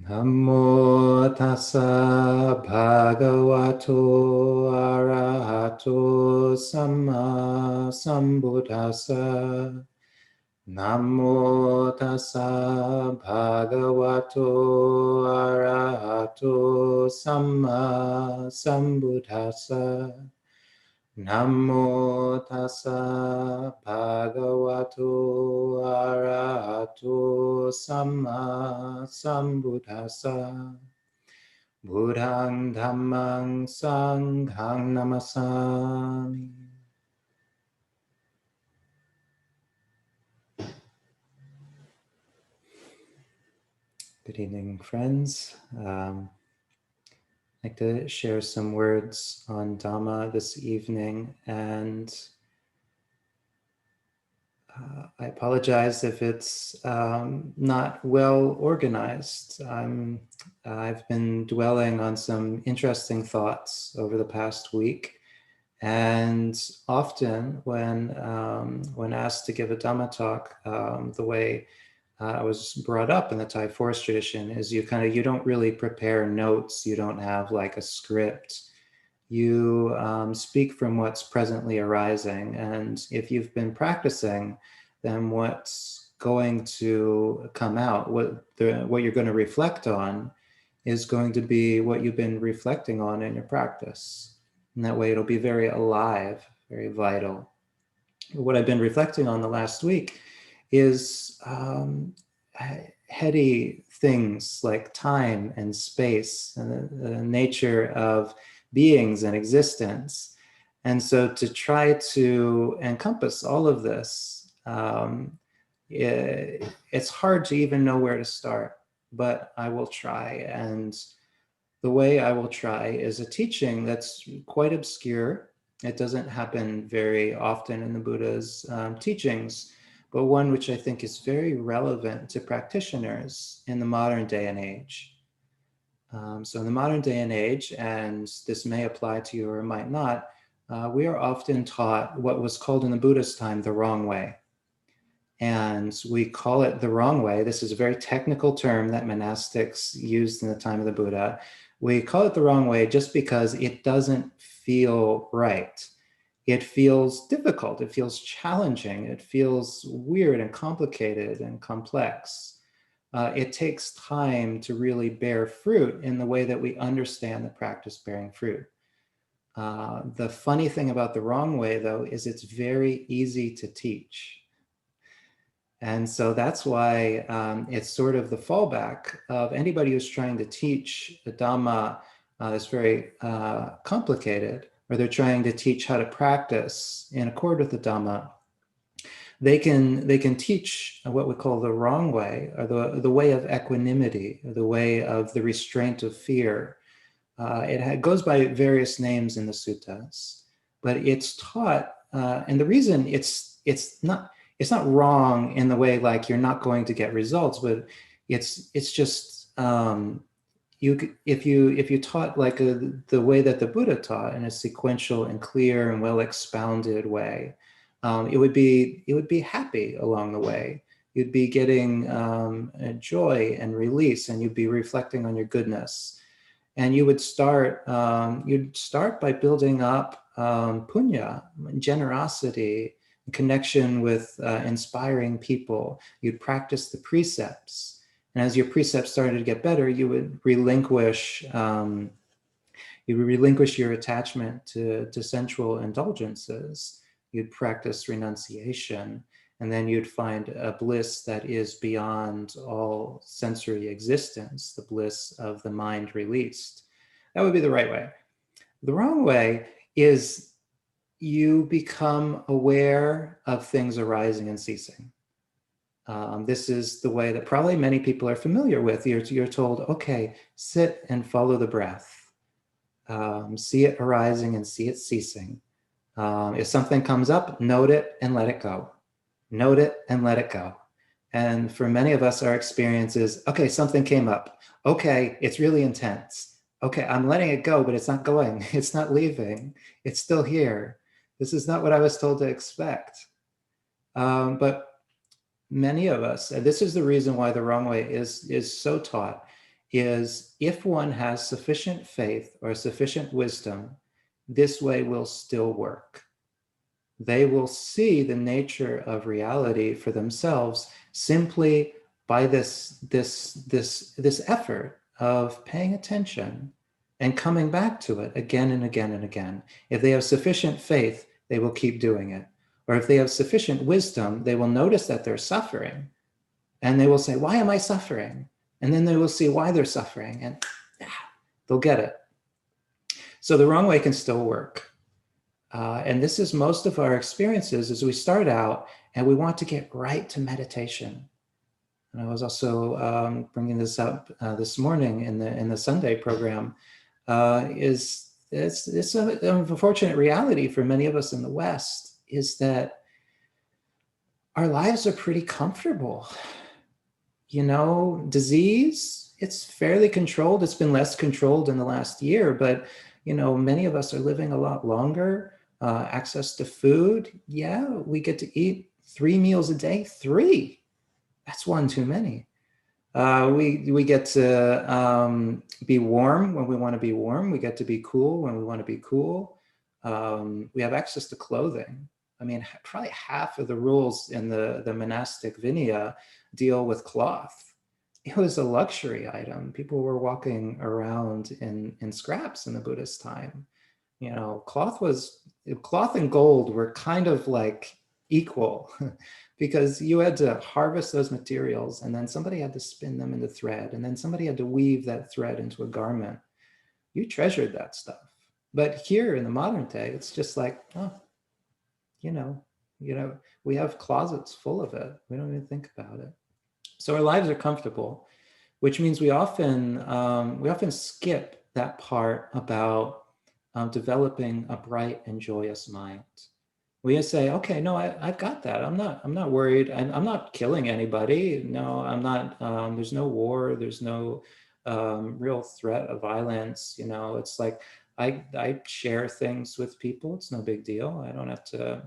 Namo tassa bhagavato arahato samma sambuddhassa. Namo tassa bhagavato arahato samma sambuddhassa. Namo tassa bhagavato arahato samma sambuddhassa. Buddhang dhammang sanghang namasami. Good evening, friends. I'd like to share some words on Dhamma this evening, and I apologize if it's not well organized. I've been dwelling on some interesting thoughts over the past week, and often when asked to give a Dhamma talk, the way I was brought up in the Thai forest tradition is you don't really prepare notes. You don't have like a script. You speak from what's presently arising. And if you've been practicing, then what's going to come out, what you're going to reflect on is going to be what you've been reflecting on in your practice. And that way it'll be very alive, very vital. What I've been reflecting on the last week is heady things like time and space and the nature of beings and existence. And so to try to encompass all of this, it's hard to even know where to start, but I will try. And the way I will try is a teaching that's quite obscure. It doesn't happen very often in the Buddha's teachings, but one which I think is very relevant to practitioners in the modern day and age. So in the modern day and age, and this may apply to you or might not, we are often taught what was called in the Buddha's time the wrong way. And we call it the wrong way. This is a very technical term that monastics used in the time of the Buddha. We call it the wrong way just because it doesn't feel right. It feels difficult, it feels challenging, it feels weird and complicated and complex. It takes time to really bear fruit in the way that we understand the practice bearing fruit. The funny thing about the wrong way, though, is it's very easy to teach. And so that's why it's sort of the fallback of anybody who's trying to teach the Dhamma that's very complicated, or they're trying to teach how to practice in accord with the Dhamma. They can teach what we call the wrong way, or the way of equanimity, or the way of the restraint of fear. It goes by various names in the suttas, but it's taught, and the reason it's not wrong in the way like you're not going to get results, but it's just if you taught like the way that the Buddha taught in a sequential and clear and well expounded way, it would be happy along the way. You'd be getting joy and release, and you'd be reflecting on your goodness. And you would start by building up punya, generosity, connection with inspiring people. You'd practice the precepts. And as your precepts started to get better, you would relinquish your attachment to sensual indulgences. You'd practice renunciation, and then you'd find a bliss that is beyond all sensory existence, the bliss of the mind released. That would be the right way. The wrong way is you become aware of things arising and ceasing. This is the way that probably many people are familiar with. You're told, okay, sit and follow the breath. See it arising and see it ceasing. If something comes up, note it and let it go. Note it and let it go. And for many of us, our experience is, okay, something came up. Okay, it's really intense. Okay, I'm letting it go, but it's not going. It's not leaving. It's still here. This is not what I was told to expect. But many of us, and this is the reason why the wrong way is so taught, is if one has sufficient faith or sufficient wisdom, this way will still work. They will see the nature of reality for themselves simply by this effort of paying attention and coming back to it again and again and again. If they have sufficient faith, they will keep doing it. Or if they have sufficient wisdom, they will notice that they're suffering and they will say, why am I suffering? And then they will see why they're suffering and they'll get it. So the wrong way can still work. And this is most of our experiences as we start out and we want to get right to meditation. And I was also bringing this up this morning in the Sunday program. It's an unfortunate reality for many of us in the West is that our lives are pretty comfortable. You know, disease, it's fairly controlled. It's been less controlled in the last year, but you know, many of us are living a lot longer. Access to food, yeah, we get to eat 3 meals a day. 3, that's one too many. We get to be warm when we want to be warm. We get to be cool when we want to be cool. We have access to clothing. I mean, probably half of the rules in the monastic Vinaya deal with cloth. It was a luxury item. People were walking around in scraps in the Buddhist time. You know, cloth and gold were kind of like equal because you had to harvest those materials and then somebody had to spin them into thread and then somebody had to weave that thread into a garment. You treasured that stuff. But here in the modern day, it's just like, oh, you know, we have closets full of it. We don't even think about it. So our lives are comfortable, which means we often skip that part about developing a bright and joyous mind. We just say, okay, no, I've got that. I'm not worried. I'm not killing anybody. No, I'm not. There's no war. There's no real threat of violence. You know, it's like I share things with people. It's no big deal. I don't have to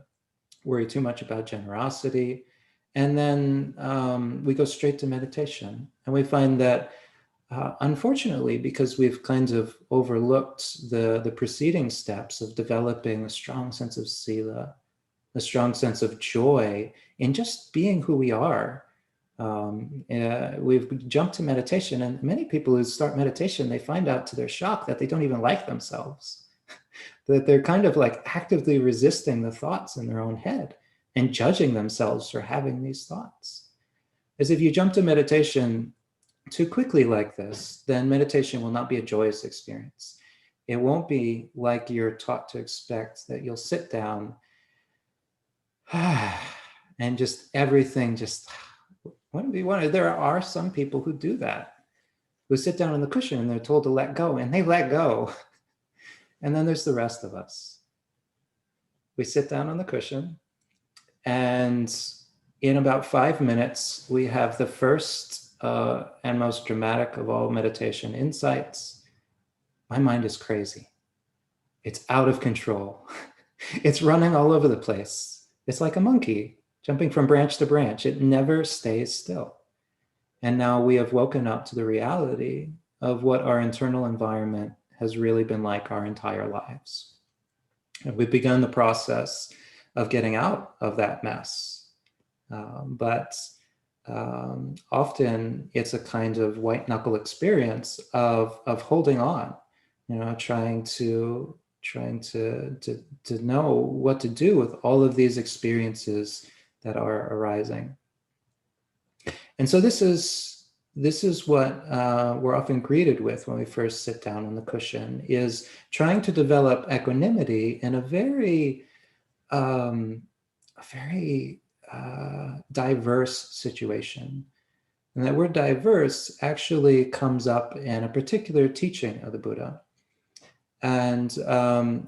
worry too much about generosity. And then we go straight to meditation, and we find that unfortunately, because we've kind of overlooked the preceding steps of developing a strong sense of sila, a strong sense of joy in just being who we are. We've jumped to meditation, and many people who start meditation, they find out to their shock that they don't even like themselves, that they're kind of like actively resisting the thoughts in their own head and judging themselves for having these thoughts. As if you jump to meditation too quickly like this, then meditation will not be a joyous experience. It won't be like you're taught to expect, that you'll sit down and just everything just wouldn't be wanted. There are some people who do that, who sit down on the cushion and they're told to let go, and they let go. And then there's the rest of us. We sit down on the cushion, and in about 5 minutes, we have the first and most dramatic of all meditation insights. My mind is crazy. It's out of control. It's running all over the place. It's like a monkey jumping from branch to branch. It never stays still. And now we have woken up to the reality of what our internal environment has really been like our entire lives. And we've begun the process of getting out of that mess. But often it's a kind of white knuckle experience of holding on, you know, trying to know what to do with all of these experiences that are arising. And so this is what we're often greeted with when we first sit down on the cushion, is trying to develop equanimity in a very diverse situation. And that word diverse actually comes up in a particular teaching of the Buddha. And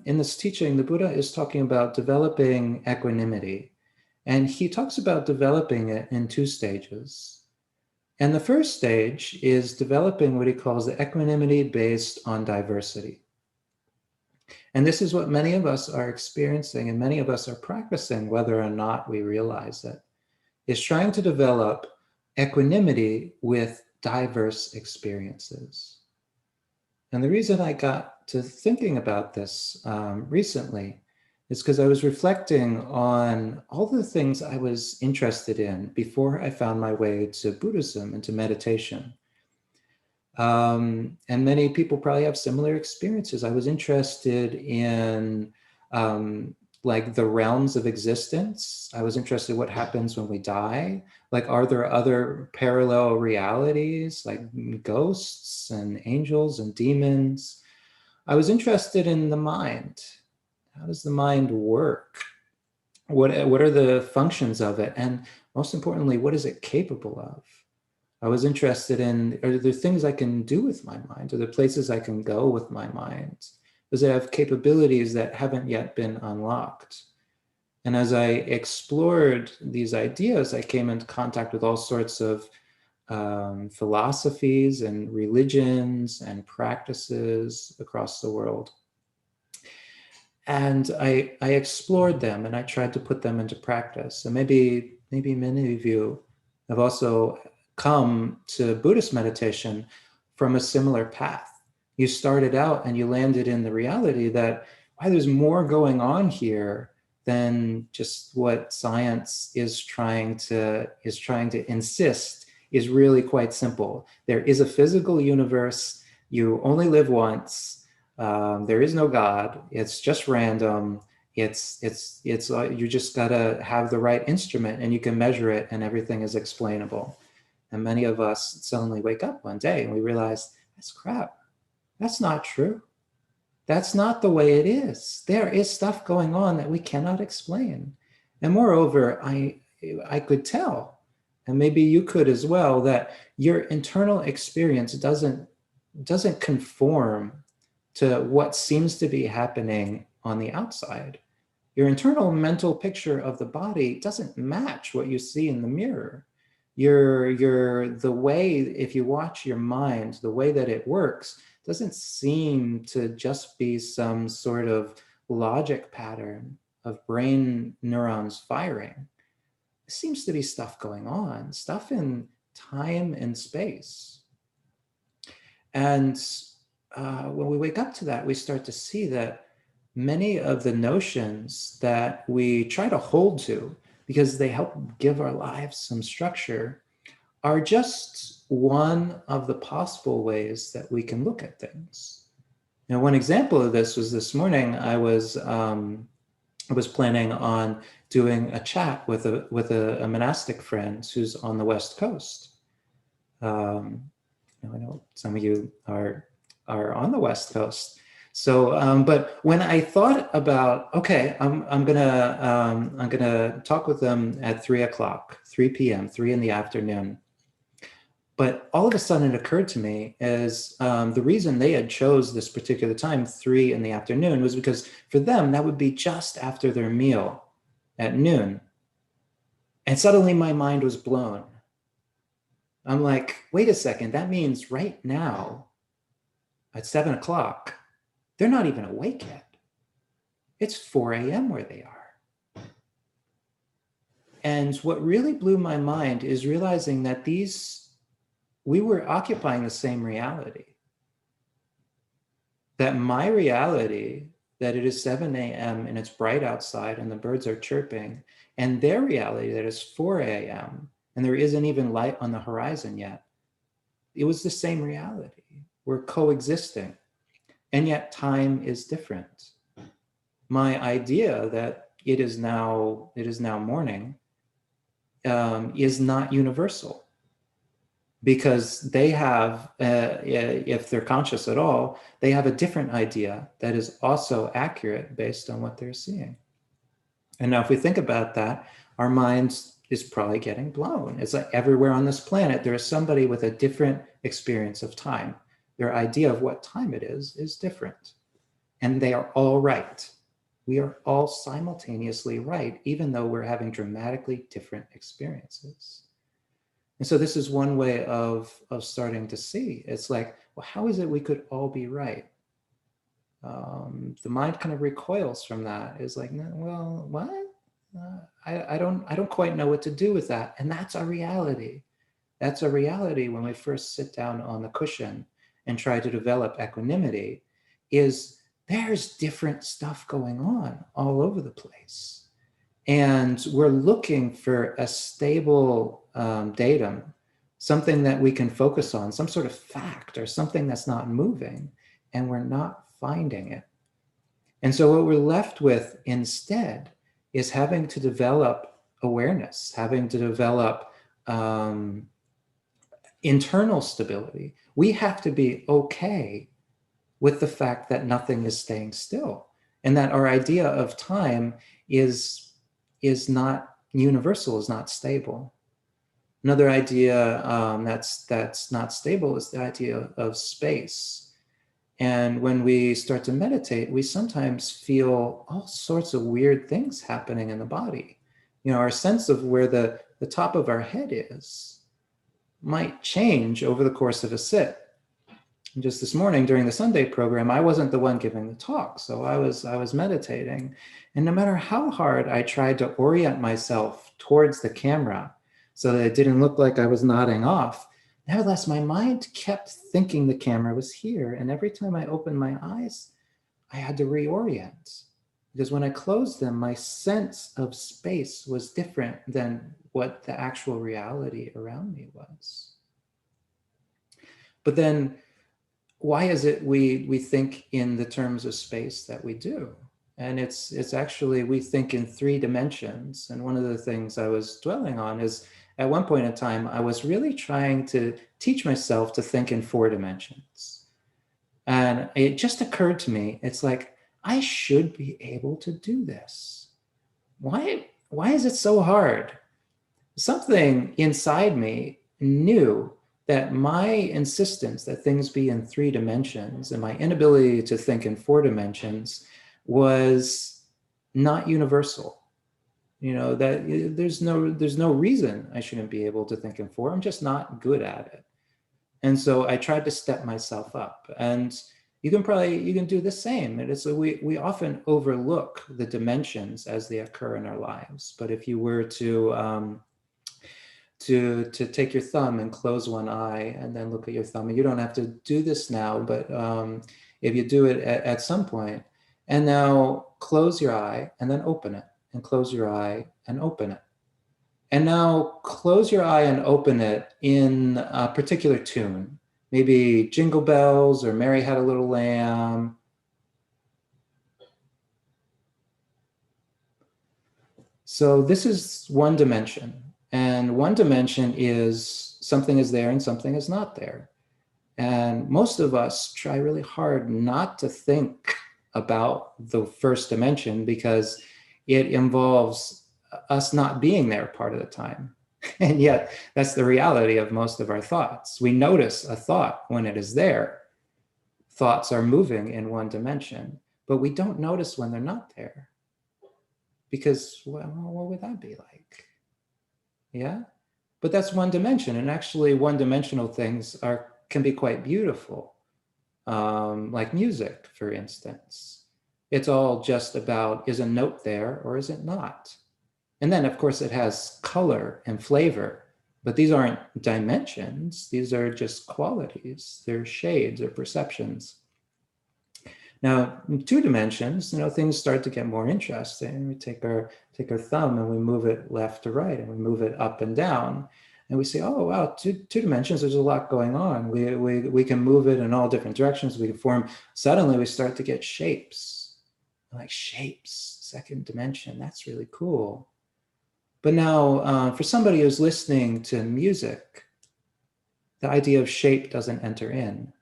in this teaching, the Buddha is talking about developing equanimity. And he talks about developing it in 2 stages. And the first stage is developing what he calls the equanimity based on diversity. And this is what many of us are experiencing and many of us are practicing, whether or not we realize it, is trying to develop equanimity with diverse experiences. And the reason I got to thinking about this recently is because I was reflecting on all the things I was interested in before I found my way to Buddhism and to meditation. And many people probably have similar experiences. I was interested in like the realms of existence. I was interested in what happens when we die. Like, are there other parallel realities like ghosts and angels and demons? I was interested in the mind. How does the mind work? What are the functions of it? And most importantly, what is it capable of? I was interested in, are there things I can do with my mind? Are there places I can go with my mind? Does it have capabilities that haven't yet been unlocked? And as I explored these ideas, I came into contact with all sorts of philosophies and religions and practices across the world. And I explored them and I tried to put them into practice. And maybe many of you have also come to Buddhist meditation from a similar path. You started out and you landed in the reality that, wow, there's more going on here than just what science is trying to insist is really quite simple. There is a physical universe. You only live once. There is no God. It's just random. It's you just gotta have the right instrument and you can measure it and everything is explainable. And many of us suddenly wake up one day and we realize, that's crap. That's not true. That's not the way it is. There is stuff going on that we cannot explain. And moreover, I could tell, and maybe you could as well, that your internal experience doesn't conform to what seems to be happening on the outside. Your internal mental picture of the body doesn't match what you see in the mirror. The way, if you watch your mind, the way that it works doesn't seem to just be some sort of logic pattern of brain neurons firing. There seems to be stuff going on, stuff in time and space. And when we wake up to that, we start to see that many of the notions that we try to hold to because they help give our lives some structure are just one of the possible ways that we can look at things. Now, one example of this was this morning. I was planning on doing a chat with a monastic friend who's on the West Coast. I know some of you are on the West Coast. So, but when I thought about, okay, I'm gonna talk with them at 3 p.m., 3 in the afternoon. But all of a sudden it occurred to me is the reason they had chose this particular time, 3 in the afternoon, was because for them, that would be just after their meal at noon. And suddenly my mind was blown. I'm like, wait a second, that means right now at 7 o'clock, they're not even awake yet. It's 4 a.m. where they are. And what really blew my mind is realizing that we were occupying the same reality. That my reality, that it is 7 a.m. and it's bright outside and the birds are chirping, and their reality that it's 4 a.m. and there isn't even light on the horizon yet, it was the same reality. We're coexisting, and yet time is different. My idea that it is now morning is not universal. Because they have, if they're conscious at all, they have a different idea that is also accurate based on what they're seeing. And now if we think about that, our minds is probably getting blown. It's like everywhere on this planet, there is somebody with a different experience of time. Their idea of what time it is different. And they are all right. We are all simultaneously right, even though we're having dramatically different experiences. And so this is one way of starting to see. It's like, well, how is it we could all be right? The mind kind of recoils from that. It's like, well, what? I don't quite know what to do with that. And that's our reality. That's a reality when we first sit down on the cushion and try to develop equanimity, is there's different stuff going on all over the place. And we're looking for a stable datum, something that we can focus on, some sort of fact or something that's not moving, and we're not finding it. And so what we're left with instead is having to develop awareness, having to develop internal stability. We have to be okay with the fact that nothing is staying still, and that our idea of time is not universal, is not stable. Another idea that's not stable is the idea of space. And when we start to meditate, we sometimes feel all sorts of weird things happening in the body. Our sense of where the top of our head is might change over the course of a sit. And just this morning during the Sunday program, I wasn't the one giving the talk, so I was meditating. And no matter how hard I tried to orient myself towards the camera so that it didn't look like I was nodding off, nevertheless, my mind kept thinking the camera was here. And every time I opened my eyes, I had to reorient. Because when I closed them, my sense of space was different than what the actual reality around me was. But then, why is it we think in the terms of space that we do? And it's actually, we think in 3 dimensions. And one of the things I was dwelling on is, at one point in time, I was really trying to teach myself to think in 4 dimensions. And it just occurred to me, it's like, I should be able to do this. Why is it so hard? Something inside me knew that my insistence that things be in 3 dimensions and my inability to think in 4 dimensions was not universal. That there's no reason I shouldn't be able to think in 4. I'm just not good at it. And so I tried to step myself up. And you can do the same. And it's we often overlook the dimensions as they occur in our lives. But if you were to take your thumb and close one eye and then look at your thumb, and you don't have to do this now, but if you do it at some point, and now close your eye and then open it, and close your eye and open it. And now close your eye and open it in a particular tune, maybe Jingle Bells or Mary Had a Little Lamb. So this is one dimension. And one dimension is something is there and something is not there. And most of us try really hard not to think about the first dimension because it involves us not being there part of the time. And yet that's the reality of most of our thoughts. We notice a thought when it is there. Thoughts are moving in one dimension, but we don't notice when they're not there. Because, well, what would that be like? Yeah, but that's one dimension, and actually one-dimensional things can be quite beautiful, like music, for instance. It's all just about, is a note there or is it not? And then, of course, it has color and flavor, but these aren't dimensions. These are just qualities. They're shades or perceptions. Now, in 2 dimensions, things start to get more interesting. We take our thumb and we move it left to right, and we move it up and down, and we say, "Oh, wow, two dimensions. There's a lot going on. We can move it in all different directions. We can form." Suddenly, we start to get shapes, like shapes, 2nd dimension. That's really cool. But now, for somebody who's listening to music, the idea of shape doesn't enter in.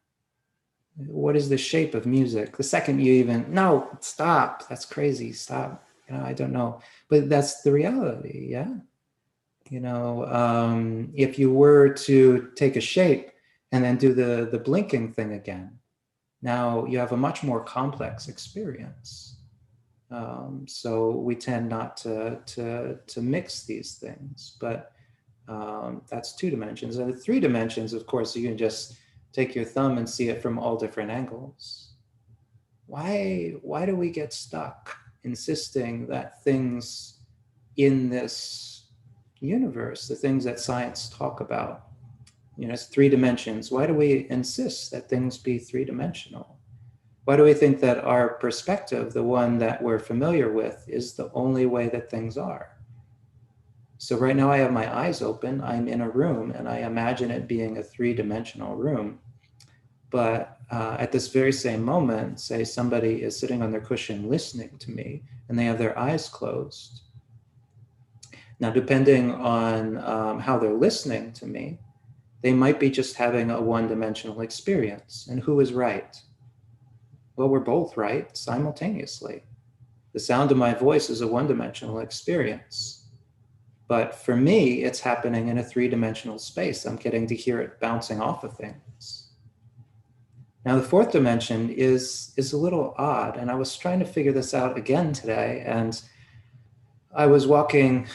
What is the shape of music? The second you even, no, stop, that's crazy, stop. I don't know. But that's the reality, yeah? If you were to take a shape and then do the blinking thing again, now you have a much more complex experience. So we tend not to mix these things, but that's 2 dimensions. And the 3 dimensions, of course, you can just take your thumb and see it from all different angles. Why do we get stuck insisting that things in this universe, the things that science talk about, It's 3 dimensions. Why do we insist that things be 3-dimensional? Why do we think that our perspective, the one that we're familiar with, is the only way that things are? So right now I have my eyes open, I'm in a room, and I imagine it being a 3-dimensional room. But at this very same moment, say somebody is sitting on their cushion listening to me, and they have their eyes closed. Now, depending on how they're listening to me, they might be just having a 1-dimensional experience. And who is right? Well, we're both right simultaneously. The sound of my voice is a 1-dimensional experience. But for me, it's happening in a 3-dimensional space. I'm getting to hear it bouncing off of things. Now, the 4th dimension is a little odd, and I was trying to figure this out again today, and I was walking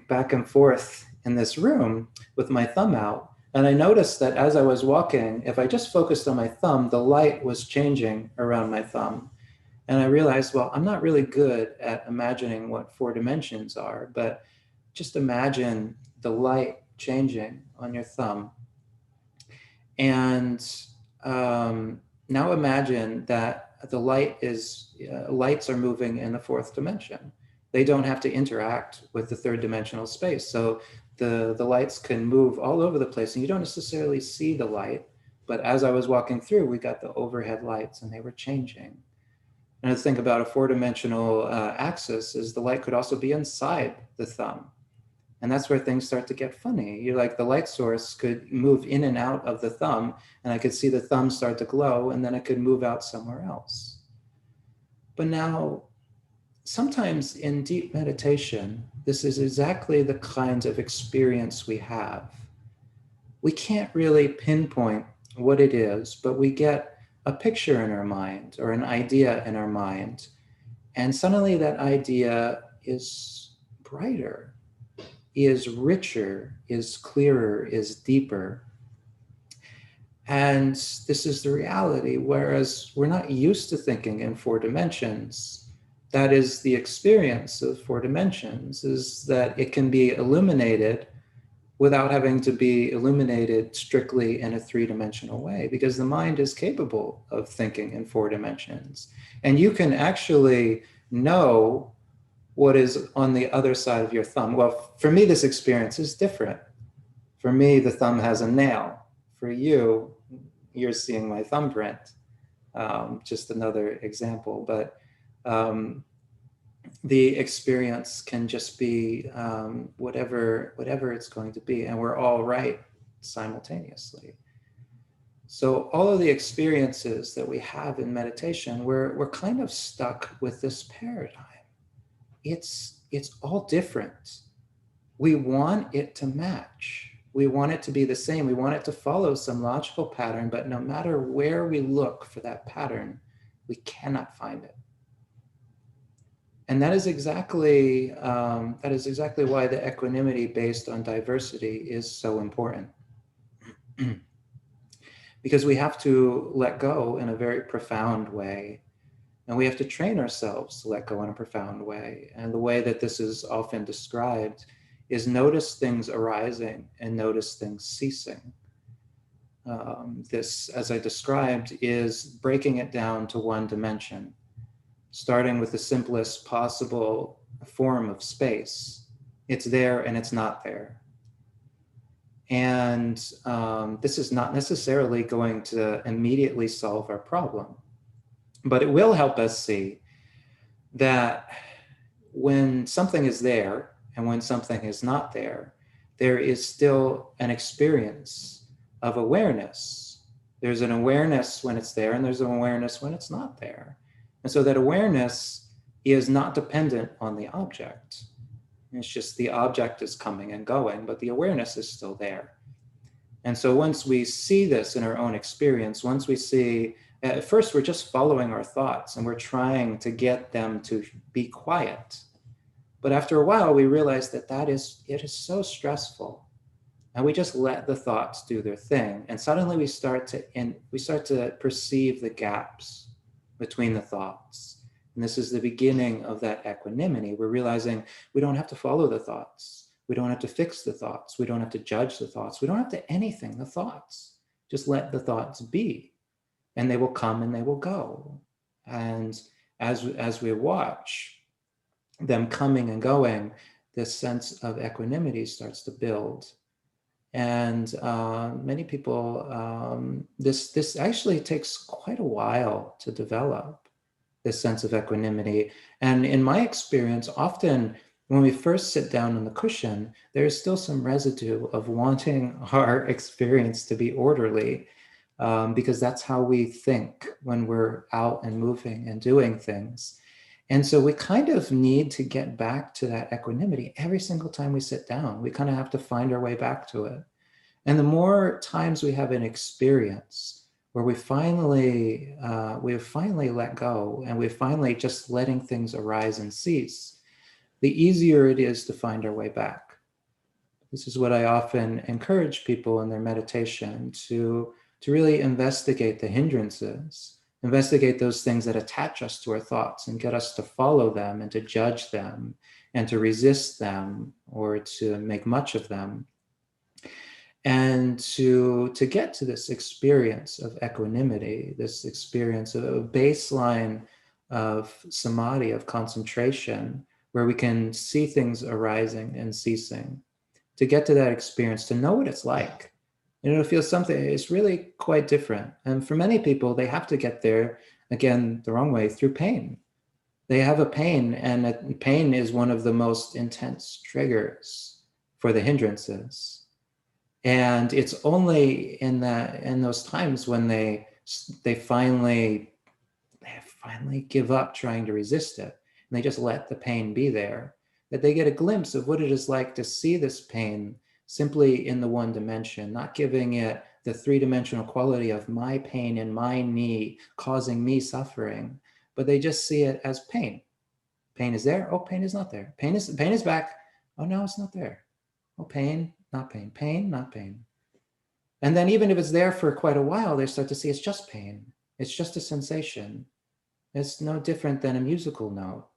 back and forth in this room with my thumb out, and I noticed that as I was walking, if I just focused on my thumb, the light was changing around my thumb. And I realized, well, I'm not really good at imagining what 4 dimensions are, but just imagine the light changing on your thumb. And now imagine that the lights are moving in the 4th dimension. They don't have to interact with the 3rd-dimensional space. So the lights can move all over the place, and you don't necessarily see the light. But as I was walking through, we got the overhead lights, and they were changing. And the thing about a 4-dimensional axis is the light could also be inside the thumb. And that's where things start to get funny. You're like, the light source could move in and out of the thumb, and I could see the thumb start to glow, and then it could move out somewhere else. But now, sometimes in deep meditation, this is exactly the kind of experience we have. We can't really pinpoint what it is, but we get a picture in our mind or an idea in our mind, and suddenly that idea is brighter, is richer, is clearer, is deeper. And this is the reality, whereas we're not used to thinking in 4 dimensions. That is the experience of 4 dimensions, is that it can be illuminated without having to be illuminated strictly in a 3-dimensional way, because the mind is capable of thinking in 4 dimensions. And you can actually know what is on the other side of your thumb. Well, for me, this experience is different. For me, the thumb has a nail. For you, you're seeing my thumbprint. Just another example, but the experience can just be whatever it's going to be, and we're all right simultaneously. So all of the experiences that we have in meditation, we're kind of stuck with this paradigm. It's all different. We want it to match. We want it to be the same. We want it to follow some logical pattern, but no matter where we look for that pattern, we cannot find it. And that is exactly why the equanimity based on diversity is so important. Because we have to let go in a very profound way. And we have to train ourselves to let go in a profound way. And the way that this is often described is notice things arising and notice things ceasing. This, as I described, is breaking it down to 1 dimension, starting with the simplest possible form of space. It's there and it's not there. And this is not necessarily going to immediately solve our problem. But it will help us see that when something is there and when something is not there, there is still an experience of awareness. There's an awareness when it's there, and there's an awareness when it's not there. And so that awareness is not dependent on the object. It's just the object is coming and going, but the awareness is still there. And so once we see this in our own experience, once we see, at first we're just following our thoughts and we're trying to get them to be quiet. But after a while, we realize that it is so stressful. And we just let the thoughts do their thing. And suddenly we start to perceive the gaps between the thoughts. And this is the beginning of that equanimity. We're realizing we don't have to follow the thoughts. We don't have to fix the thoughts. We don't have to judge the thoughts. We don't have to anything the thoughts. Just let the thoughts be, and they will come and they will go. And as we watch them coming and going, this sense of equanimity starts to build. And many people, this actually takes quite a while to develop, this sense of equanimity. And in my experience, often when we first sit down on the cushion, there is still some residue of wanting our experience to be orderly, because that's how we think when we're out and moving and doing things. And so we kind of need to get back to that equanimity every single time we sit down. We kind of have to find our way back to it. And the more times we have an experience where we've finally let go, and we're finally just letting things arise and cease, the easier it is to find our way back. This is what I often encourage people in their meditation, to really investigate the hindrances, investigate those things that attach us to our thoughts and get us to follow them and to judge them and to resist them or to make much of them. And to get to this experience of equanimity, this experience of a baseline of samadhi, of concentration, where we can see things arising and ceasing, to get to that experience, to know what it's like. And it'll feel something, it's really quite different. And for many people, they have to get there, again, the wrong way, through pain. They have a pain, and pain is one of the most intense triggers for the hindrances. And it's only in those times when they finally give up trying to resist it, and they just let the pain be there, that they get a glimpse of what it is like to see this pain simply in the one dimension, not giving it the three-dimensional quality of my pain in my knee causing me suffering, but they just see it as pain. Pain is there. Oh, pain is not there. Pain is back. Oh, no, it's not there. Oh, pain, not pain. Pain, not pain. And then even if it's there for quite a while, they start to see it's just pain. It's just a sensation. It's no different than a musical note.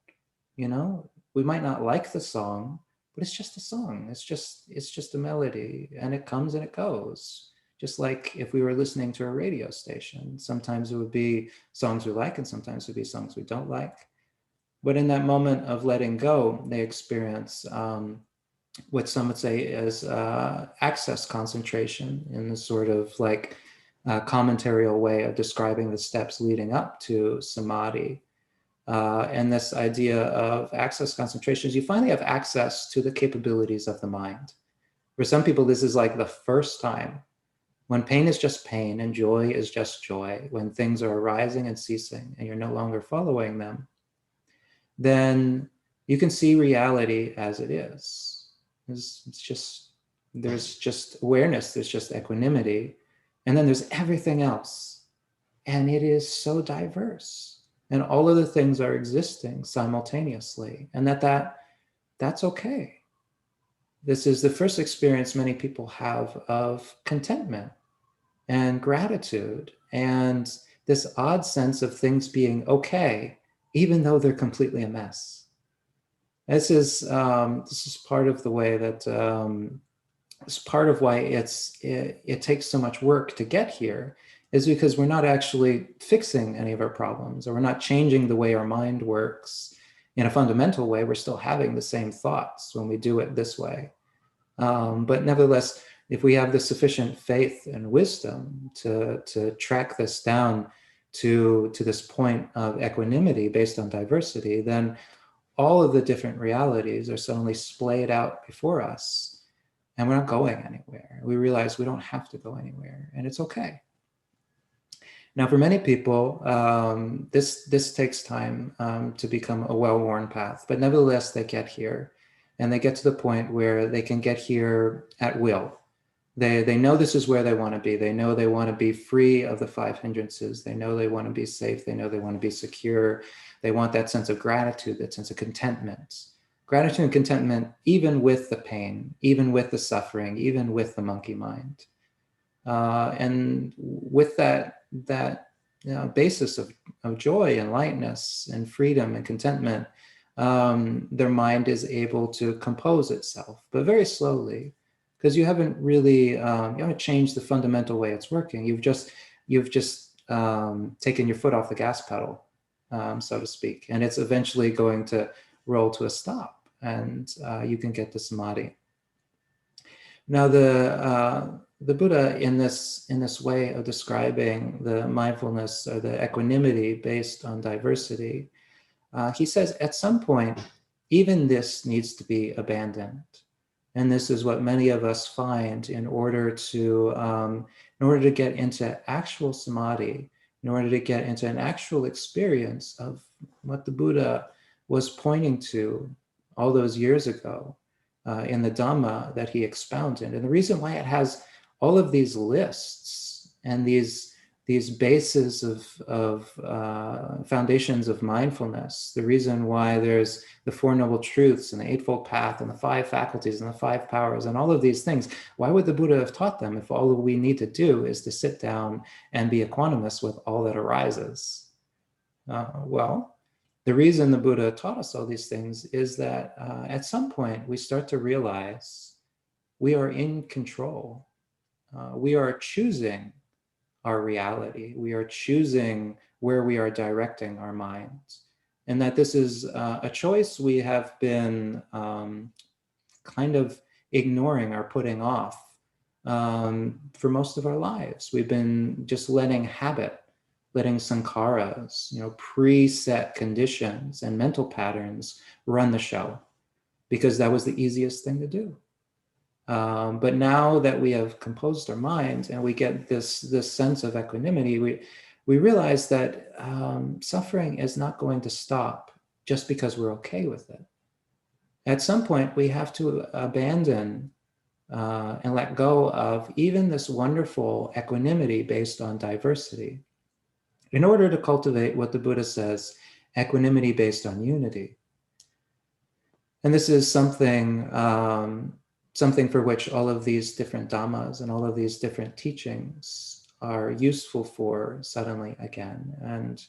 You know, we might not like the song, but it's just a song. It's just a melody, and it comes and it goes. Just like if we were listening to a radio station, sometimes it would be songs we like and sometimes it would be songs we don't like. But in that moment of letting go, they experience what some would say is access concentration, in the sort of like commentarial way of describing the steps leading up to samadhi. And this idea of access concentration is you finally have access to the capabilities of the mind. For some people, this is like the first time when pain is just pain and joy is just joy, when things are arising and ceasing and you're no longer following them, then you can see reality as it is. There's just awareness, there's just equanimity, and then there's everything else. And it is so diverse. And all of the things are existing simultaneously, and that's okay. This is the first experience many people have of contentment and gratitude and this odd sense of things being okay, even though they're completely a mess. This is part of the way that it's part of why it takes so much work to get here, is because we're not actually fixing any of our problems, or we're not changing the way our mind works in a fundamental way. We're still having the same thoughts when we do it this way. But nevertheless, if we have the sufficient faith and wisdom to track this down to this point of equanimity based on diversity, then all of the different realities are suddenly splayed out before us, and we're not going anywhere. We realize we don't have to go anywhere, and it's okay. Now, for many people, this takes time to become a well-worn path, but nevertheless, they get here, and they get to the point where they can get here at will. They know this is where they want to be. They know they want to be free of the 5 hindrances. They know they want to be safe. They know they want to be secure. They want that sense of gratitude, that sense of contentment. Gratitude and contentment, even with the pain, even with the suffering, even with the monkey mind. And with that basis of joy and lightness and freedom and contentment, their mind is able to compose itself, but very slowly, because you haven't really you haven't changed the fundamental way it's working. You've just taken your foot off the gas pedal, so to speak, and it's eventually going to roll to a stop, and you can get to samadhi. Now, the Buddha, in this way of describing the mindfulness or the equanimity based on diversity, he says at some point, even this needs to be abandoned. And this is what many of us find in order to get into actual samadhi, in order to get into an actual experience of what the Buddha was pointing to all those years ago in the Dhamma that he expounded. And the reason why it has all of these lists and these bases of foundations of mindfulness, the reason why there's the Four Noble Truths and the Eightfold Path and the Five Faculties and the Five Powers and all of these things, why would the Buddha have taught them if all we need to do is to sit down and be equanimous with all that arises? Well, the reason the Buddha taught us all these things is that at some point we start to realize we are in control. We are choosing our reality. We are choosing where we are directing our minds. And that this is a choice we have been kind of ignoring or putting off for most of our lives. We've been just letting habit, letting sankharas, preset conditions and mental patterns run the show, because that was the easiest thing to do. But now that we have composed our minds and we get this sense of equanimity, we realize that suffering is not going to stop just because we're okay with it. At some point, we have to abandon and let go of even this wonderful equanimity based on diversity in order to cultivate what the Buddha says, equanimity based on unity. And this is something for which all of these different dhammas and all of these different teachings are useful for suddenly again. And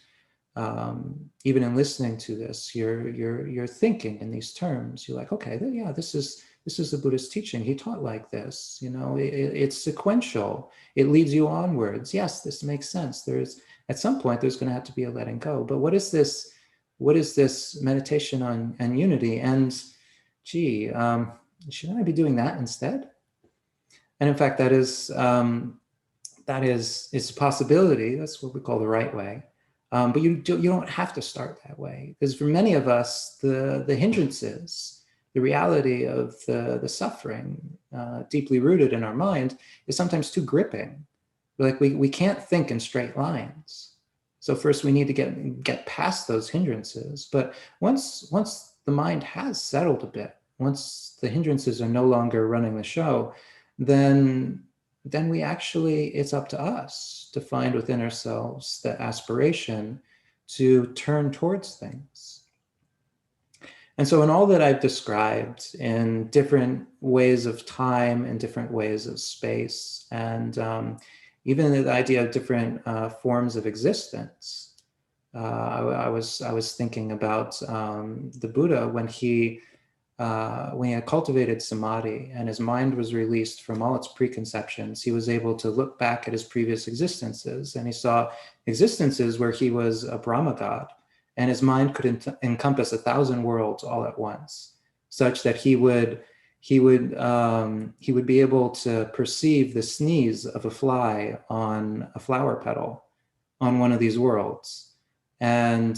even in listening to this, you're thinking in these terms. You're like, okay, yeah, this is the Buddha's teaching. He taught like this. It's sequential. It leads you onwards. Yes, this makes sense. At some point there's going to have to be a letting go. But what is this? What is this meditation on unity? And shouldn't I be doing that instead? And in fact, it's a possibility. That's what we call the right way. But you don't have to start that way, because for many of us, the hindrances, the reality of the suffering deeply rooted in our mind is sometimes too gripping. Like we can't think in straight lines. So first we need to get past those hindrances. But once the mind has settled a bit, once the hindrances are no longer running the show, then we actually, it's up to us to find within ourselves the aspiration to turn towards things. And so in all that I've described in different ways of time and different ways of space, and even the idea of different forms of existence, I was thinking about the Buddha when he had cultivated samadhi and his mind was released from all its preconceptions. He was able to look back at his previous existences, and he saw existences where he was a Brahma god, and his mind could encompass 1,000 worlds all at once, such that he would be able to perceive the sneeze of a fly on a flower petal on one of these worlds, and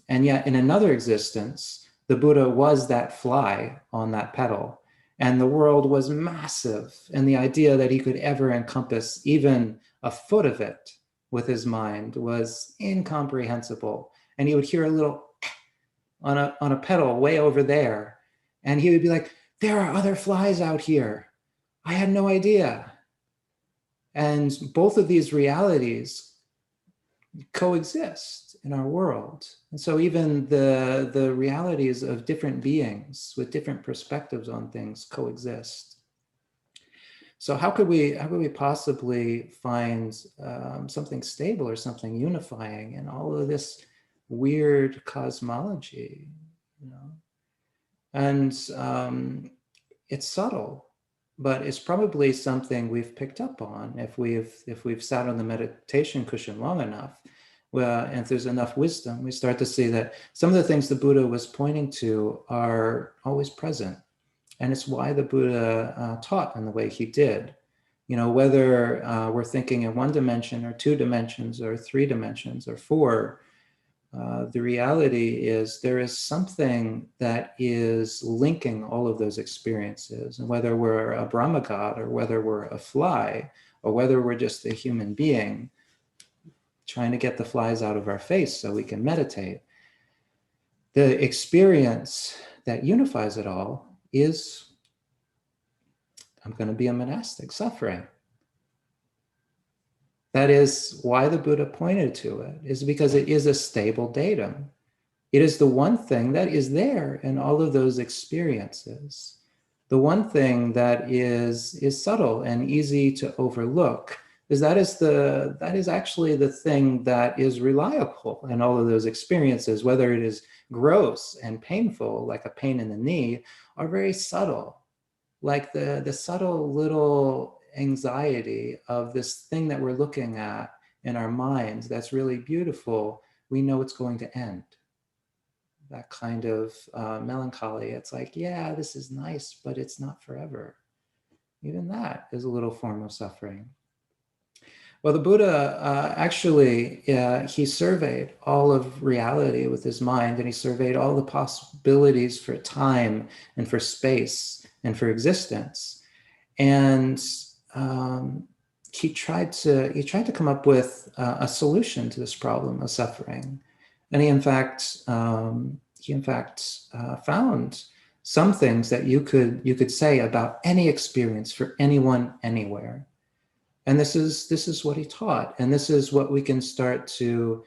yet in another existence, the Buddha was that fly on that petal, and the world was massive, and the idea that he could ever encompass even a foot of it with his mind was incomprehensible. And he would hear a little on a petal way over there, and he would be like, there are other flies out here. I had no idea. And both of these realities coexist in our world. And so even the realities of different beings with different perspectives on things coexist. So how could we possibly find something stable or something unifying in all of this weird cosmology? you know. And it's subtle, but it's probably something we've picked up on if we've sat on the meditation cushion long enough. Well, and if there's enough wisdom, we start to see that some of the things the Buddha was pointing to are always present. And it's why the Buddha taught in the way he did. You know, whether we're thinking in one dimension or two dimensions or three dimensions or four, the reality is there is something that is linking all of those experiences. And whether we're a Brahma god or whether we're a fly or whether we're just a human being trying to get the flies out of our face so we can meditate, the experience that unifies it all is, I'm going to be a monastic, suffering. That is why the Buddha pointed to it, is because it is a stable datum. It is the one thing that is there in all of those experiences. The one thing that is subtle and easy to overlook is that is actually the thing that is reliable in all of those experiences, whether it is gross and painful, like a pain in the knee, or very subtle, like the subtle little anxiety of this thing that we're looking at in our minds that's really beautiful. We know it's going to end. That kind of melancholy. It's like, yeah, this is nice, but it's not forever. Even that is a little form of suffering. Well, the Buddha actually, he surveyed all of reality with his mind, and he surveyed all the possibilities for time and for space and for existence. And he tried to come up with a solution to this problem of suffering. And he in fact found some things that you could say about any experience for anyone anywhere. And this is what he taught, and this is what we can start to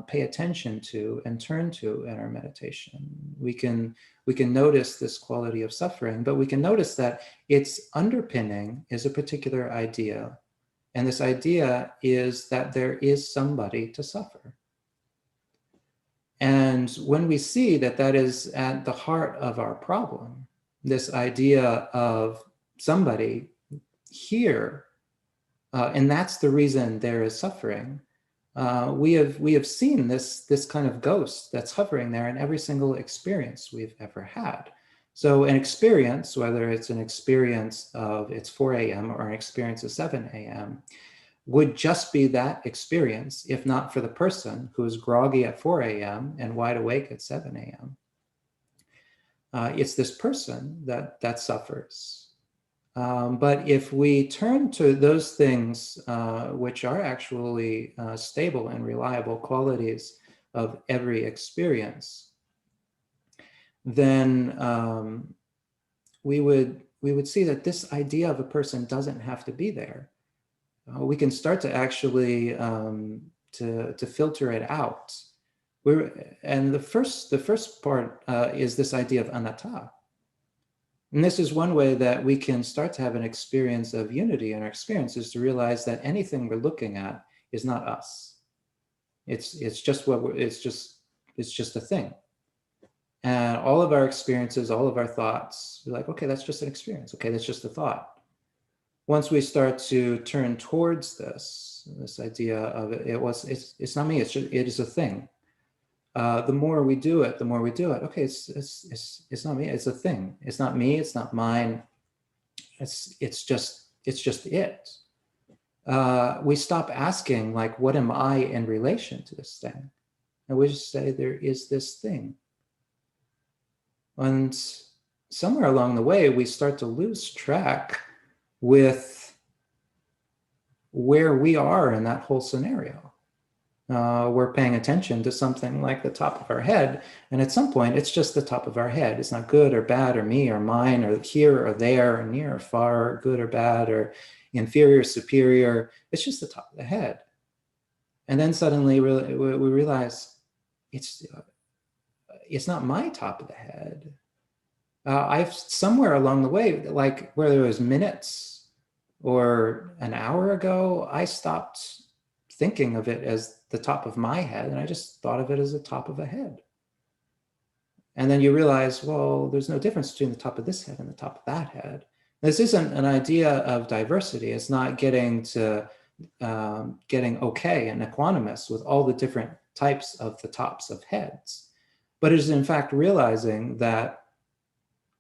pay attention to and turn to in our meditation. We can notice this quality of suffering, but we can notice that its underpinning is a particular idea, and this idea is that there is somebody to suffer. And when we see that that is at the heart of our problem, this idea of somebody here, and that's the reason there is suffering. We have seen this kind of ghost that's hovering there in every single experience we've ever had. So an experience, whether it's an experience of it's 4 a.m. or an experience of 7 a.m., would just be that experience if not for the person who is groggy at 4 a.m. and wide awake at 7 a.m. It's this person that suffers. But if we turn to those things which are actually stable and reliable qualities of every experience, then we would see that this idea of a person doesn't have to be there. We can start to actually to filter it out. And the first part is this idea of anata. And this is one way that we can start to have an experience of unity in our experience, is to realize that anything we're looking at is not us. It's just it's just a thing. And all of our experiences, all of our thoughts, we're like, okay, that's just an experience. Okay, that's just a thought. Once we start to turn towards this idea of it's not me, it is a thing. The more we do it, okay, it's not me, it's a thing. It's not me, it's not mine. It's just it. We stop asking, like, what am I in relation to this thing? And we just say, there is this thing. And somewhere along the way, we start to lose track with where we are in that whole scenario. We're paying attention to something like the top of our head, and at some point it's just the top of our head. It's not good or bad or me or mine or here or there or near or far, or good or bad or inferior, superior. It's just the top of the head. And then suddenly we realize it's not my top of the head. I've somewhere along the way, like whether it was minutes or an hour ago, I stopped thinking of it as the top of my head, and I just thought of it as the top of a head. And then you realize, well, there's no difference between the top of this head and the top of that head. This isn't an idea of diversity. It's not getting to getting okay and equanimous with all the different types of the tops of heads, but it is in fact realizing that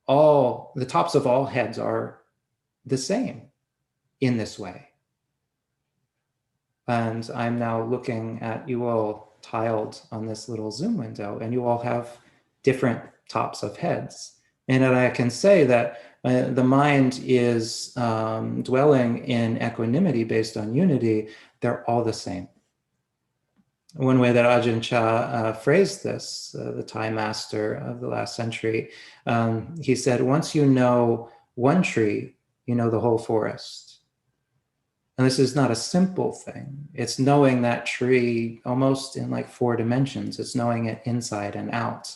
all the tops of all heads are the same in this way. And I'm now looking at you all tiled on this little Zoom window, and you all have different tops of heads. And I can say that the mind is dwelling in equanimity based on unity. They're all the same. One way that Ajahn Chah phrased this, the Thai master of the last century, he said, once you know one tree, you know the whole forest. And this is not a simple thing. It's knowing that tree almost in like 4 dimensions. It's knowing it inside and out.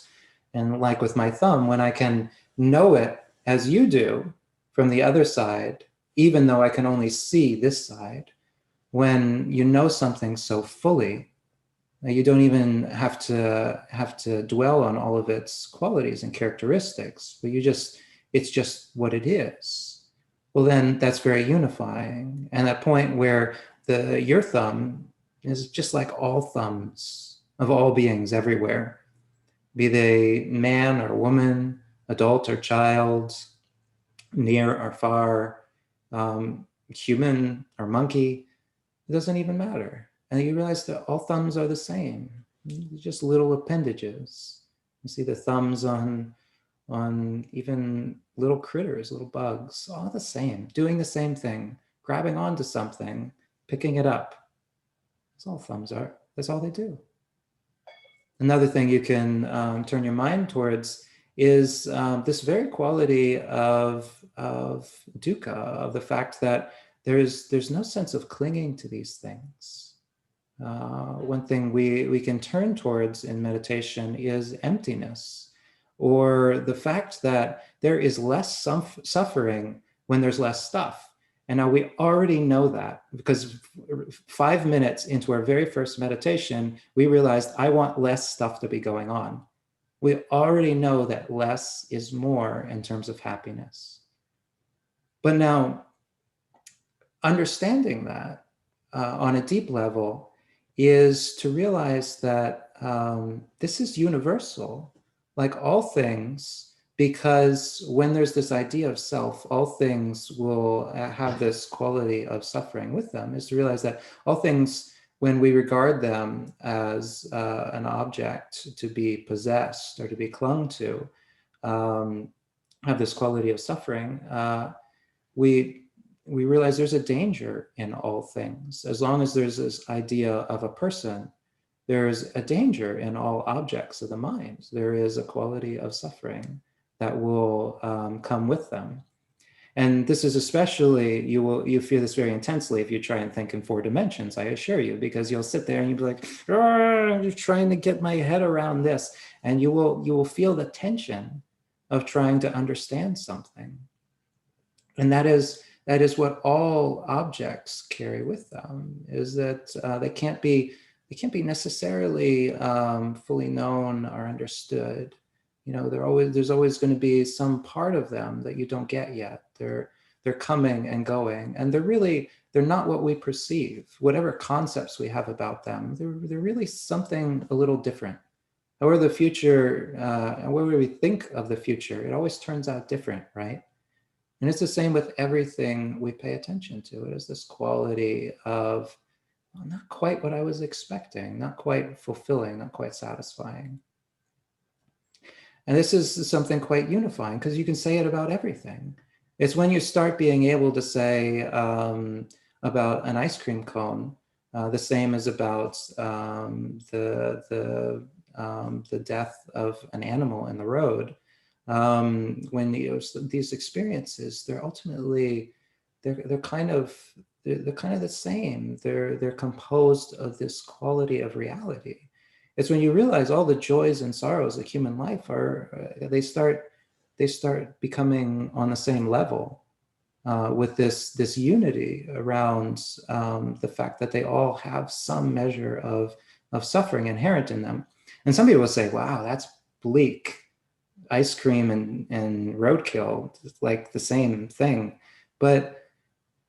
And like with my thumb, when I can know it as you do from the other side, even though I can only see this side, when you know something so fully, you don't even have to dwell on all of its qualities and characteristics, but it's just what it is. Well, then that's very unifying. And that point where your thumb is just like all thumbs of all beings everywhere, be they man or woman, adult or child, near or far, human or monkey, it doesn't even matter. And you realize that all thumbs are the same. They're just little appendages. You see the thumbs on even little critters, little bugs, all the same, doing the same thing, grabbing onto something, picking it up. That's all thumbs are. That's all they do. Another thing you can turn your mind towards is this very quality of dukkha, of the fact that there's no sense of clinging to these things. One thing we can turn towards in meditation is emptiness, or the fact that there is less suffering when there's less stuff. And now we already know that, because 5 minutes into our very first meditation, we realized I want less stuff to be going on. We already know that less is more in terms of happiness. But now, understanding that on a deep level is to realize that this is universal, like all things, because when there's this idea of self, all things will have this quality of suffering with them, is to realize that all things, when we regard them as an object to be possessed or to be clung to, have this quality of suffering, we realize there's a danger in all things. As long as there's this idea of a person, there's a danger in all objects of the mind. There is a quality of suffering that will come with them. And this is especially, you feel this very intensely if you try and think in 4 dimensions, I assure you, because you'll sit there and you'll be like, I'm trying to get my head around this. And you will feel the tension of trying to understand something. And that is what all objects carry with them, is that they can't be necessarily fully known or understood. You know, there's always going to be some part of them that you don't get yet. They're coming and going, and they're not what we perceive. Whatever concepts we have about them, they're really something a little different. However, the future, and whatever we think of the future, it always turns out different, right? And it's the same with everything we pay attention to. It is this quality of, well, not quite what I was expecting, not quite fulfilling, not quite satisfying. And this is something quite unifying, because you can say it about everything. It's when you start being able to say about an ice cream cone, the same as about the death of an animal in the road. When these experiences, they're ultimately they're kind of the same. They're composed of this quality of reality. It's when you realize all the joys and sorrows of human life they start becoming on the same level, with this unity around the fact that they all have some measure of suffering inherent in them. And some people will say, wow, that's bleak. ice cream and roadkill, like the same thing. But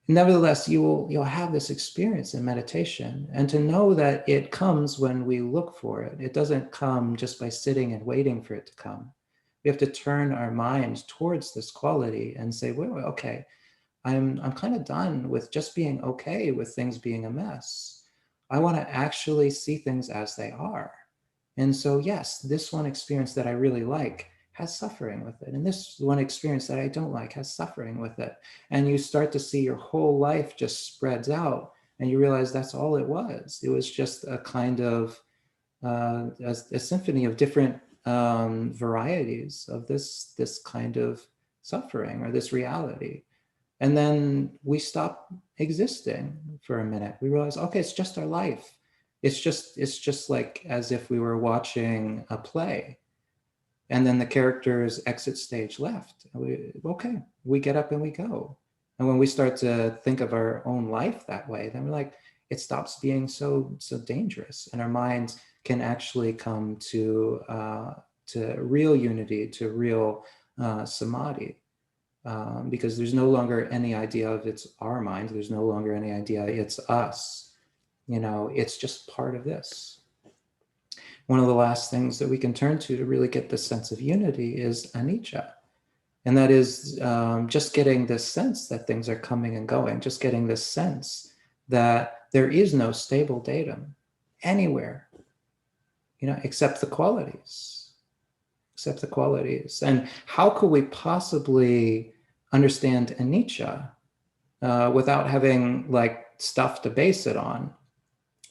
nevertheless, you'll have this experience in meditation, and to know that it comes when we look for it. It doesn't come just by sitting and waiting for it to come. We have to turn our mind towards this quality and say, well, okay, I'm kind of done with just being okay with things being a mess. I want to actually see things as they are. And so, yes, this one experience that I really like has suffering with it. And this one experience that I don't like has suffering with it. And you start to see your whole life just spreads out, and you realize that's all it was. It was just a kind of a symphony of different varieties of this kind of suffering or this reality. And then we stop existing for a minute. We realize, okay, it's just our life. It's just like as if we were watching a play. And then the characters exit stage left. Okay, we get up and we go. And when we start to think of our own life that way, then we're like, it stops being so dangerous, and our minds can actually come to real unity, to real samadhi. Because there's no longer any idea of it's our mind. There's no longer any idea it's us. It's just part of this. One of the last things that we can turn to really get this sense of unity is aneesha. And that is just getting this sense that things are coming and going, just getting this sense that there is no stable datum anywhere, except the qualities. And how could we possibly understand aneesha without having like stuff to base it on?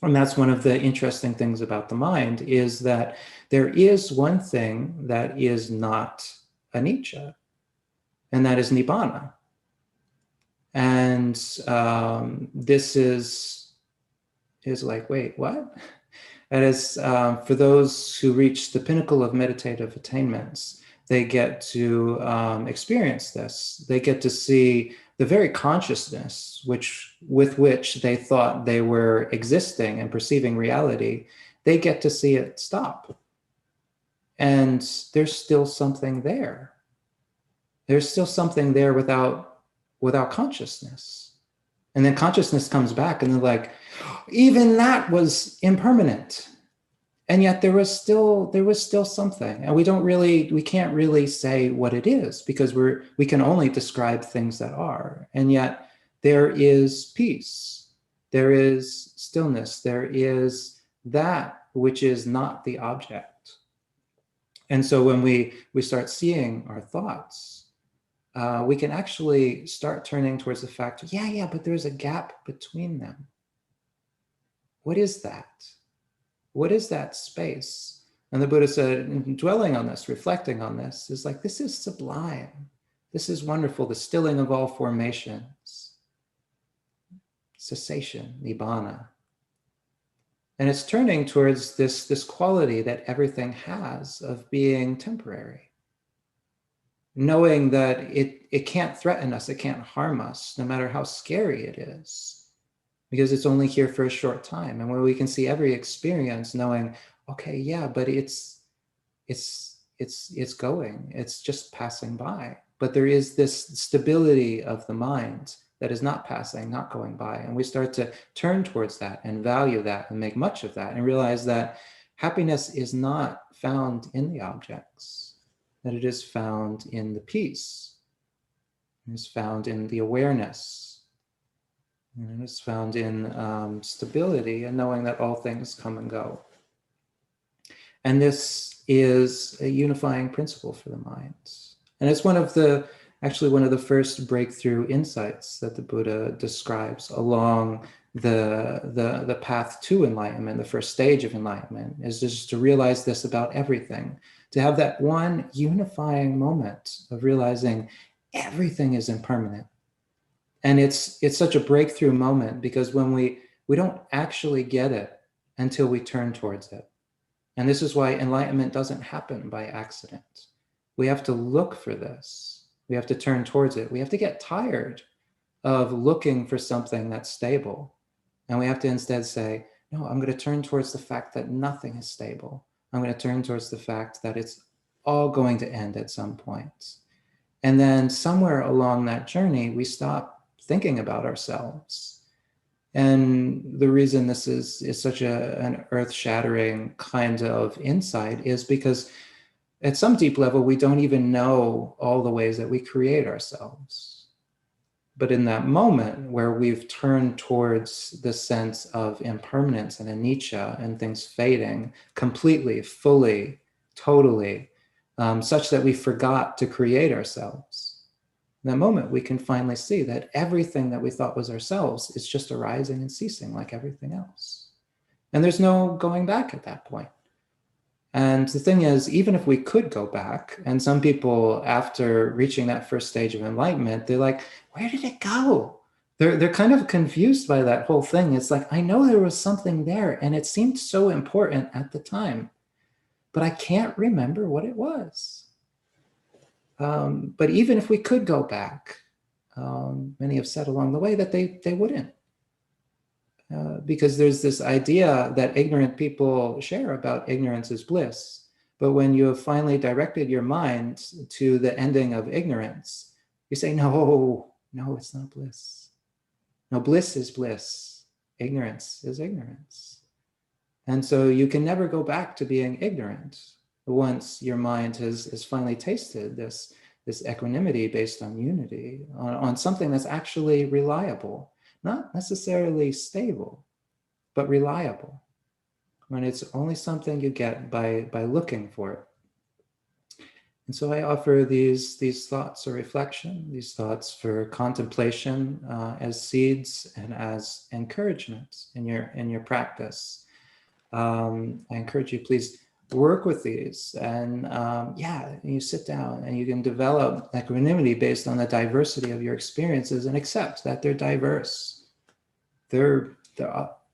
And that's one of the interesting things about the mind, is that there is one thing that is not aneesha, and that is nibbana. And this is like, wait, what? That is, for those who reach the pinnacle of meditative attainments, they get to experience this. They get to see the very consciousness with which they thought they were existing and perceiving reality. They get to see it stop. And there's still something there. There's still something there without consciousness. And then consciousness comes back, and they're like, even that was impermanent. And yet there was still something. And we can't really say what it is, because we can only describe things that are. And yet there is peace. There is stillness. There is that which is not the object. And so when we start seeing our thoughts, we can actually start turning towards the fact, yeah, but there's a gap between them. What is that? What is that space? And the Buddha said, dwelling on this, reflecting on this, is like, this is sublime. This is wonderful, the stilling of all formations, cessation, nibbana. And it's turning towards this quality that everything has of being temporary. Knowing that it can't threaten us, it can't harm us, no matter how scary it is, because it's only here for a short time. And when we can see every experience knowing, okay, yeah, but it's going, it's just passing by. But there is this stability of the mind that is not passing, not going by. And we start to turn towards that and value that and make much of that, and realize that happiness is not found in the objects, that it is found in the peace, it is found in the awareness, and it is found in stability and knowing that all things come and go. And this is a unifying principle for the mind. And it's one of the first breakthrough insights that the Buddha describes along the path to enlightenment. The first stage of enlightenment is just to realize this about everything, to have that one unifying moment of realizing everything is impermanent. And it's such a breakthrough moment, because when we don't actually get it until we turn towards it. And this is why enlightenment doesn't happen by accident. We have to look for this. We have to turn towards it. We have to get tired of looking for something that's stable. And we have to instead say, no, I'm going to turn towards the fact that nothing is stable. I'm going to turn towards the fact that it's all going to end at some point. And then somewhere along that journey, we stop thinking about ourselves. And the reason this is such an earth-shattering kind of insight is because at some deep level, we don't even know all the ways that we create ourselves. But in that moment where we've turned towards the sense of impermanence and aneesha and things fading completely, fully, totally, such that we forgot to create ourselves, in that moment, we can finally see that everything that we thought was ourselves is just arising and ceasing like everything else. And there's no going back at that point. And the thing is, even if we could go back, and some people, after reaching that first stage of enlightenment, they're like, where did it go? They're kind of confused by that whole thing. It's like, I know there was something there, and it seemed so important at the time, but I can't remember what it was. But even if we could go back, many have said along the way that they wouldn't. Because there's this idea that ignorant people share about ignorance is bliss. But when you have finally directed your mind to the ending of ignorance, you say, no, it's not bliss. No, bliss is bliss. Ignorance is ignorance. And so you can never go back to being ignorant once your mind has finally tasted this equanimity based on unity, on something that's actually reliable, not necessarily stable, but reliable. When it's only something you get by looking for it. And so I offer these thoughts of reflection, these thoughts for contemplation as seeds and as encouragement in your practice. I encourage you, please work with these, and you sit down and you can develop equanimity based on the diversity of your experiences and accept that they're diverse. They're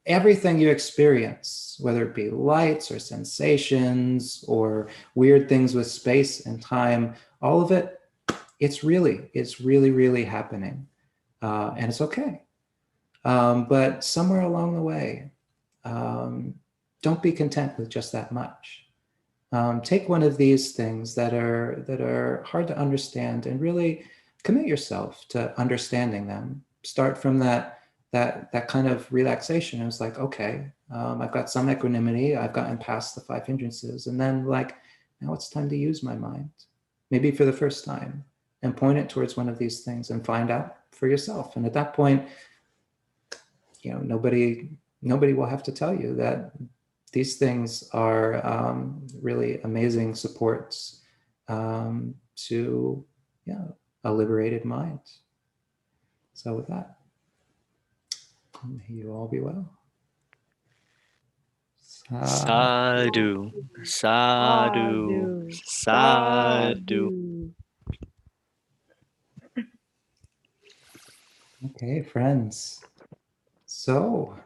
everything you experience, whether it be lights or sensations or weird things with space and time, all of it, it's really, really happening. And it's okay. But somewhere along the way, don't be content with just that much. Take one of these things that are hard to understand and really commit yourself to understanding them. Start from that kind of relaxation. It was like, okay, I've got some equanimity. I've gotten past the 5 hindrances, and then now it's time to use my mind, maybe for the first time, and point it towards one of these things and find out for yourself. And at that point, nobody will have to tell you that these things are really amazing supports to a liberated mind. So with that, may you all be well. Sadhu, sadhu, sadhu. Okay, friends. So